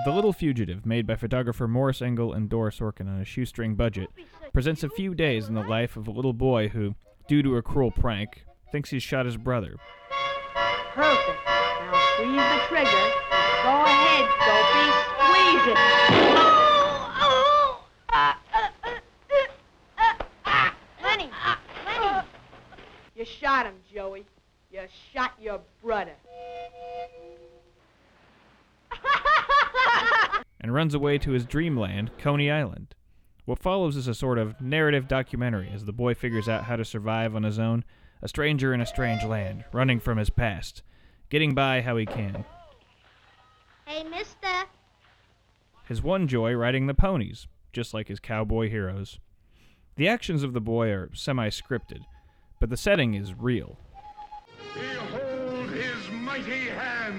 The Little Fugitive, made by photographer Morris Engel and Doris Orkin on a shoestring budget, presents a few days in the life of a little boy who, due to a cruel prank, thinks he's shot his brother. Perfect. Now squeeze the trigger. Go ahead, Dopey. Squeeze it. Lenny! Lenny! You shot him, Joey. You shot your brother. And runs away to his dreamland, Coney Island. What follows is a sort of narrative documentary as the boy figures out how to survive on his own, a stranger in a strange land, running from his past, getting by how he can. Hey, mister. His one joy riding the ponies, just like his cowboy heroes. The actions of the boy are semi-scripted, but the setting is real. Behold his mighty hand!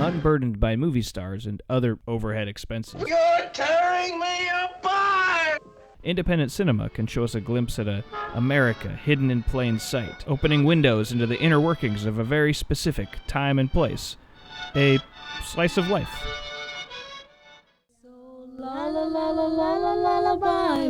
Unburdened by movie stars and other overhead expenses. You're tearing me apart! Independent cinema can show us a glimpse at America hidden in plain sight, opening windows into the inner workings of a very specific time and place. A slice of life.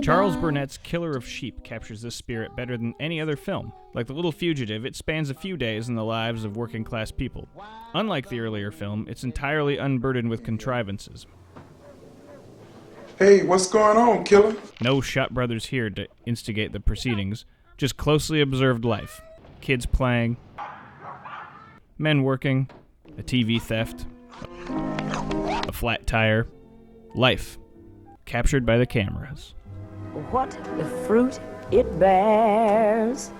Charles Burnett's Killer of Sheep captures this spirit better than any other film. Like The Little Fugitive, it spans a few days in the lives of working-class people. Unlike the earlier film, it's entirely unburdened with contrivances. Hey, what's going on, killer? No Shot Brothers here to instigate the proceedings, just closely observed life. Kids playing, men working, a TV theft, a flat tire, life, captured by the cameras. What the fruit it bears.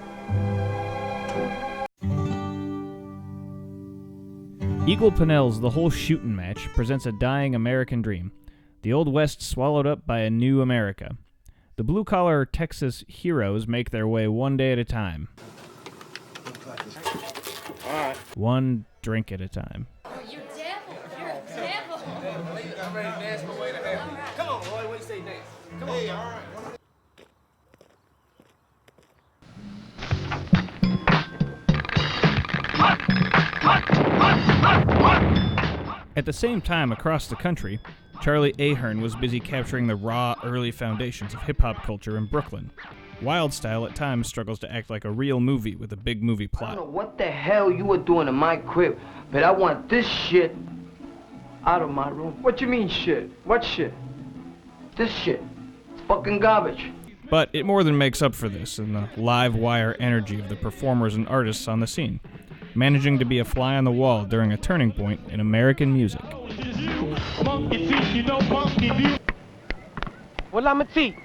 Eagle Pennell's The Whole Shootin' Match presents a dying American dream. The Old West swallowed up by a new America. The blue-collar Texas heroes make their way one day at a time. One drink at a time. You devil! You're a devil! I'm ready to dance my way to heaven. Come on, boy, what do you say next? Come on. Hey, all right. At the same time, across the country, Charlie Ahern was busy capturing the raw, early foundations of hip-hop culture in Brooklyn. Wild Style at times struggles to act like a real movie with a big movie I don't know plot. what the hell you were doing in my crib, but I want this shit out of my room. What you mean shit? What shit? This shit. It's fucking garbage. But it more than makes up for this in the live wire energy of the performers and artists on the scene, managing to be a fly on the wall during a turning point in American music. Well, I'm a T.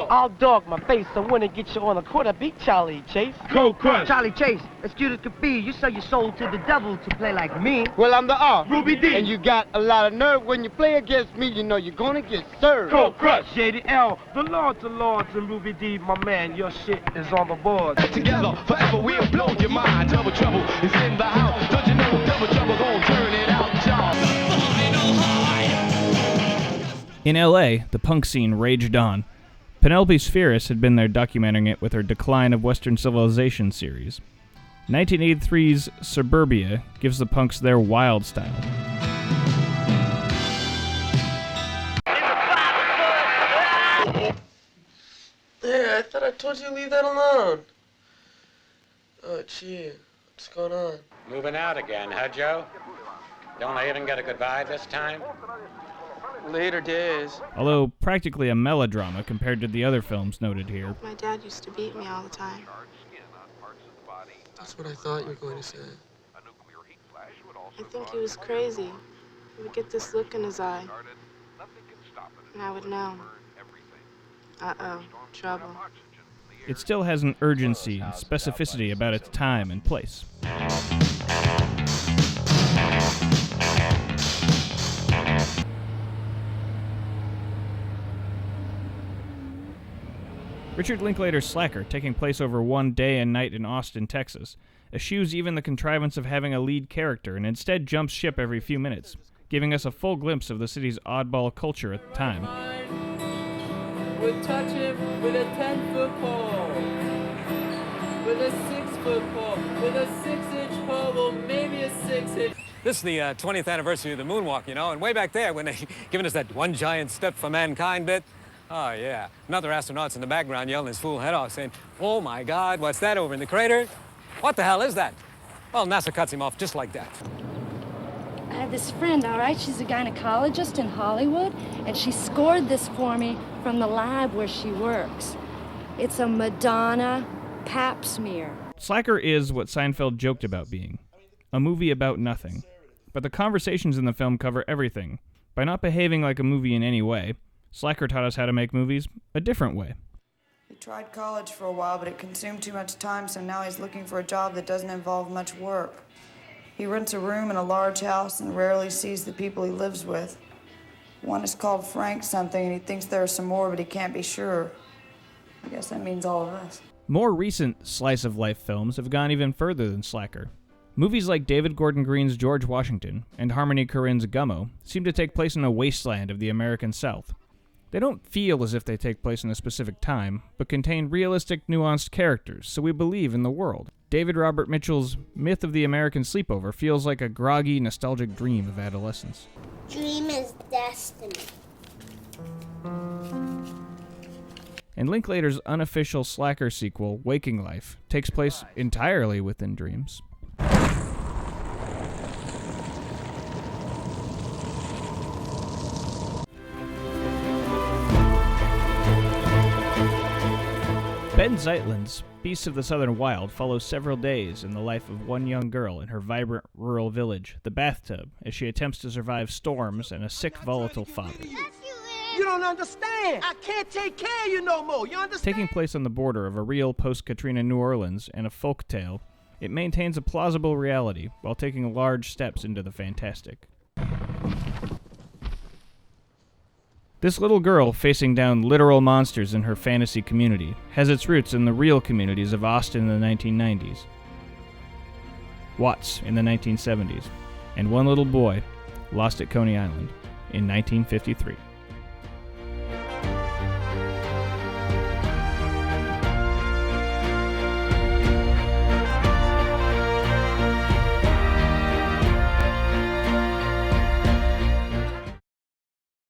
I'll dog my face. I wanna get you on a quarter beat, Charlie Chase. Go crush. Charlie Chase, as cute as could be, you sell your soul to the devil to play like me. Well, I'm the R. Ruby D. And you got a lot of nerve. When you play against me, you know you're gonna get served. Go crush. JDL, the Lords of Lords and Ruby D, my man, your shit is on the board. Together, forever we'll blow your mind. Double trouble is in the house. Don't you know double trouble gon' turn it out, y'all? In LA, the punk scene raged on. Penelope Spheris had been there documenting it with her Decline of Western Civilization series. 1983's Suburbia gives the punks their wild style. Yeah, I thought I told you to leave that alone. Oh, gee. What's going on? Moving out again, huh, Joe? Don't I even get a goodbye this time? Later days. Although practically a melodrama compared to the other films noted here. My dad used to beat me all the time. That's what I thought you were going to say. I think he was crazy. He would get this look in his eye. And I would know. Uh-oh, trouble. It still has an urgency and specificity about its time and place. Richard Linklater's Slacker, taking place over one day and night in Austin, Texas, eschews even the contrivance of having a lead character and instead jumps ship every few minutes, giving us a full glimpse of the city's oddball culture at the time. Would touch him with a 10-foot pole, with a 6-foot pole, with a 6-inch pole, well maybe a 6-inch. This is the 20th anniversary of the moonwalk, you know, and way back there when they given us that one giant step for mankind bit, oh, yeah. Another astronaut's in the background yelling his fool head off, saying, oh, my God, what's that over in the crater? What the hell is that? Well, NASA cuts him off just like that. I have this friend, all right? She's a gynecologist in Hollywood, and she scored this for me from the lab where she works. It's a Madonna pap smear. Slacker is what Seinfeld joked about being. A movie about nothing. But the conversations in the film cover everything. By not behaving like a movie in any way, Slacker taught us how to make movies a different way. He tried college for a while, but it consumed too much time, so now he's looking for a job that doesn't involve much work. He rents a room in a large house and rarely sees the people he lives with. One is called Frank something, and he thinks there are some more, but he can't be sure. I guess that means all of us. More recent slice-of-life films have gone even further than Slacker. Movies like David Gordon Green's George Washington and Harmony Korine's Gummo seem to take place in a wasteland of the American South. They don't feel as if they take place in a specific time, but contain realistic, nuanced characters, so we believe in the world. David Robert Mitchell's Myth of the American Sleepover feels like a groggy, nostalgic dream of adolescence. Dream is destiny. And Linklater's unofficial Slacker sequel, Waking Life, takes place entirely within dreams. Ben Zeitlin's Beasts of the Southern Wild follows several days in the life of one young girl in her vibrant rural village, the Bathtub, as she attempts to survive storms and a sick, volatile father. You don't understand. I can't take care of you no more. You understand? Taking place on the border of a real post-Katrina New Orleans and a folk tale, it maintains a plausible reality while taking large steps into the fantastic. This little girl facing down literal monsters in her fantasy community has its roots in the real communities of Austin in the 1990s, Watts in the 1970s, and one little boy lost at Coney Island in 1953.